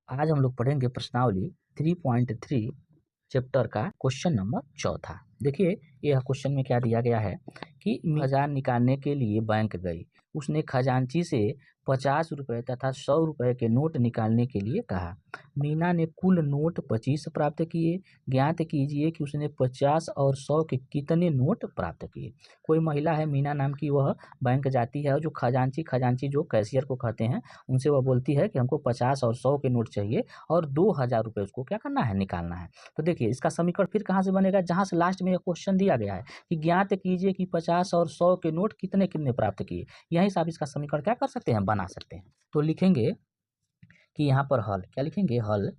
आज हम लोग पढ़ेंगे प्रश्नावली 3.3 चैप्टर का क्वेश्चन नंबर 4। देखिए यह क्वेश्चन में क्या दिया गया है कि 1000 निकालने के लिए बैंक गई। उसने खजांची से 50 रुपये तथा 100 रुपये के नोट निकालने के लिए कहा। मीना ने कुल नोट 25 प्राप्त किए। ज्ञात कीजिए कि उसने 50 और 100 के कितने नोट प्राप्त किए। कोई महिला है मीना नाम की, वह बैंक जाती है और जो खजांची जो कैशियर को कहते हैं उनसे वह बोलती है कि हमको 50 और 100 के नोट चाहिए और 2000 रुपये उसको क्या करना है, निकालना है। तो देखिए इसका समीकरण फिर कहाँ से बनेगा, जहाँ से लास्ट में यह क्वेश्चन दिया गया है कि ज्ञात कीजिए कि 50 और 100 के नोट कितने कितने प्राप्त किए। यहीं से आप इसका समीकरण क्या कर सकते हैं, बना सकते हैं। तो लिखेंगे कि यहाँ पर हल, क्या लिखेंगे, हल।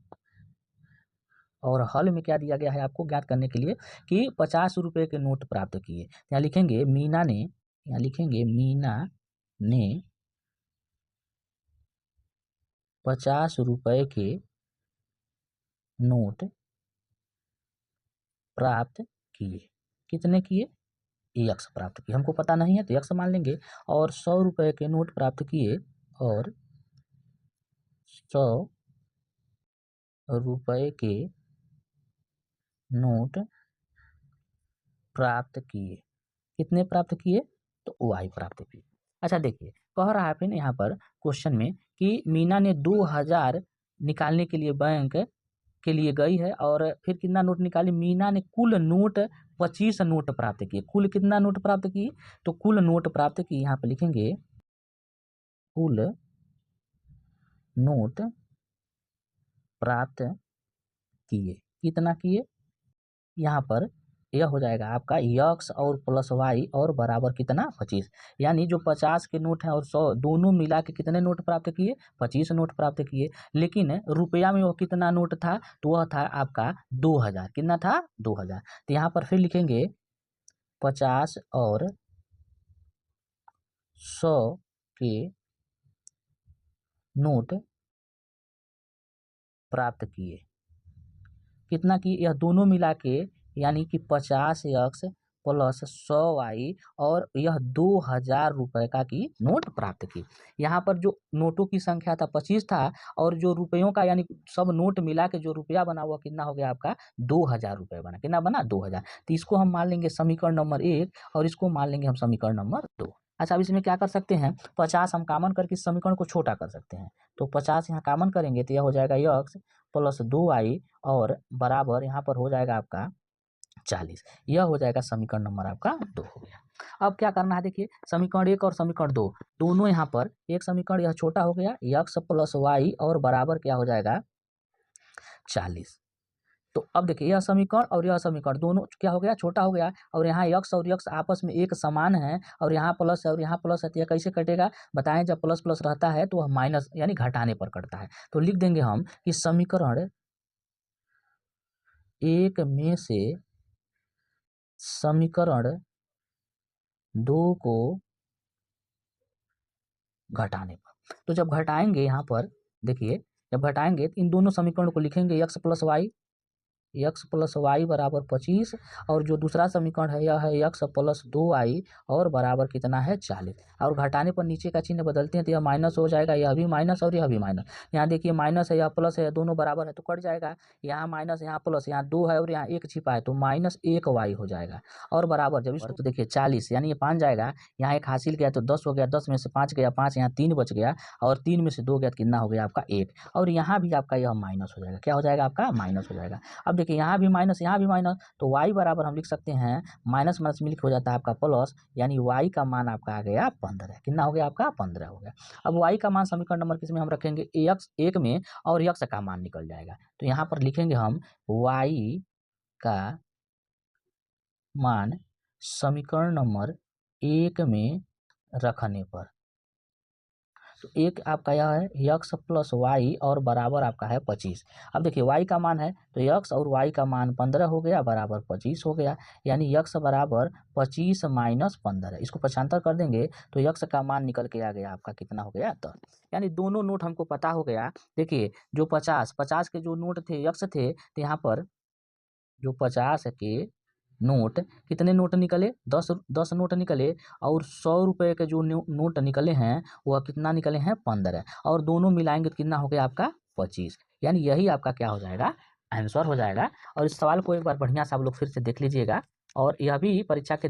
और हल में क्या दिया गया है आपको ज्ञात करने के लिए कि 50 रुपये के नोट प्राप्त किए। यहाँ लिखेंगे मीना ने, यहाँ लिखेंगे मीना ने 50 रुपये के नोट प्राप्त किए। कितने किए, यक्स प्राप्त किए, हमको पता नहीं है तो यक्स मान लेंगे। और 100 रुपये के नोट प्राप्त किए, और 100 रुपये के नोट प्राप्त किए। कितने प्राप्त किए, तो वाई प्राप्त किए। अच्छा देखिए कह रहा है फिर यहाँ पर क्वेश्चन में कि मीना ने 2000 निकालने के लिए बैंक के लिए गई है और फिर कितना नोट निकाली। मीना ने कुल नोट 25 नोट प्राप्त किए। कुल कितना नोट प्राप्त किए, तो कुल नोट प्राप्त किए, यहाँ पे लिखेंगे कुल नोट प्राप्त किए। कितना किए, यहाँ पर यह हो जाएगा आपका यक्स और प्लस वाई और बराबर कितना, 25। यानी जो 50 के नोट हैं और 100 दोनों मिला के कितने नोट प्राप्त किए, 25 नोट प्राप्त किए। लेकिन रुपया में वह कितना नोट था, तो वह था आपका 2000। कितना था, 2000। तो यहाँ पर फिर लिखेंगे 50 और 100 के नोट प्राप्त किए। कितना की, यह दोनों मिला के यानी कि 50 एक्स प्लस 100 वाई और यह 2000 रुपये का की नोट प्राप्त की। यहाँ पर जो नोटों की संख्या था 25 था और जो रुपयों का यानी सब नोट मिला के जो रुपया बना हुआ कितना हो गया आपका, 2000 रुपये बना। कितना बना, 2000। तो इसको हम मान लेंगे समीकरण नंबर 1 और इसको मान लेंगे हम समीकरण नंबर 2। अच्छा अब इसमें क्या कर सकते हैं, 50 हम कॉमन करके इस समीकरण को छोटा कर सकते हैं। तो 50 यहाँ कॉमन करेंगे तो यह हो जाएगा यक्स प्लस 2 और बराबर यहाँ पर हो जाएगा आपका 40। यह हो जाएगा समीकरण नंबर आपका 2 हो गया। अब क्या करना है, देखिए समीकरण 1 और समीकरण 2 दोनों यहाँ पर, एक समीकरण यह छोटा हो गया यक्स प्लस वाई और बराबर क्या हो जाएगा 40। तो अब देखिए यह समीकरण और यह समीकरण दोनों क्या हो गया, छोटा हो गया। और यहाँ यक्स और यक्स आपस में एक समान है और यहाँ प्लस है और यहाँ प्लस है, तो यह कैसे कटेगा बताएं। जब प्लस प्लस रहता है तो वह माइनस यानी घटाने पर कटता है। तो लिख देंगे हम कि समीकरण 1 में से समीकरण 2 को घटाने पर। तो जब घटाएंगे यहाँ पर देखिए, जब घटाएंगे तो इन दोनों समीकरणों को लिखेंगे यक्स प्लस वाई बराबर 25 और जो दूसरा समीकरण है यह है यक्स प्लस 2 और बराबर कितना है 40। और घटाने पर नीचे का चिन्ह बदलते हैं तो यह माइनस हो जाएगा, यह भी माइनस और यह भी माइनस। यहाँ देखिए माइनस है, यह प्लस है, दोनों बराबर है तो कट जाएगा। यहाँ माइनस, यहाँ प्लस, यहाँ 2 है और यहाँ 1 छिपा है तो -1 हो जाएगा। और बराबर जब इसको तो देखिए 40 यानी ये 5 जाएगा, यहाँ 1 हासिल किया तो 10 हो गया, 10 में से 5 गया 5, यहाँ 3 बच गया और 3 में से 2 गया तो कितना हो गया आपका 1। और यहाँ भी आपका यह माइनस हो जाएगा, क्या हो जाएगा आपका, माइनस हो जाएगा। अब देखिए यहाँ भी माइनस यहाँ भी माइनस, तो y बराबर हम लिख सकते हैं माइनस माइनस मिल हो जाता है आपका प्लस, यानी y का मान आपका आ गया 15। कितना हो गया आपका, 15 हो गया। अब y का मान समीकरण नंबर किस में हम रखेंगे, x 1 में और x का मान निकल जाएगा। तो यहाँ पर लिखेंगे हम y का मान समीकरण नंबर 1 में रखने पर, तो एक आपका यह है यक्स प्लस वाई और बराबर आपका है 25। अब देखिए y का मान है तो यक्स और y का मान 15 हो गया बराबर 25 हो गया। यानी यक्स बराबर 25 माइनस 15। इसको पक्षांतर कर देंगे तो यक्स का मान निकल के आ गया आपका कितना हो गया 10। यानी दोनों नोट हमको पता हो गया। देखिए जो 50 के जो नोट थे यक्स थे, तो यहाँ पर जो 50 के नोट कितने नोट निकले, 10 नोट निकले और 100 रुपये के जो नोट निकले हैं वह कितना निकले हैं 15 और दोनों मिलाएंगे तो कितना हो गया आपका 25। यानी यही आपका क्या हो जाएगा, आंसर हो जाएगा। और इस सवाल को एक बार बढ़िया से आप लोग फिर से देख लीजिएगा, और यह भी परीक्षा के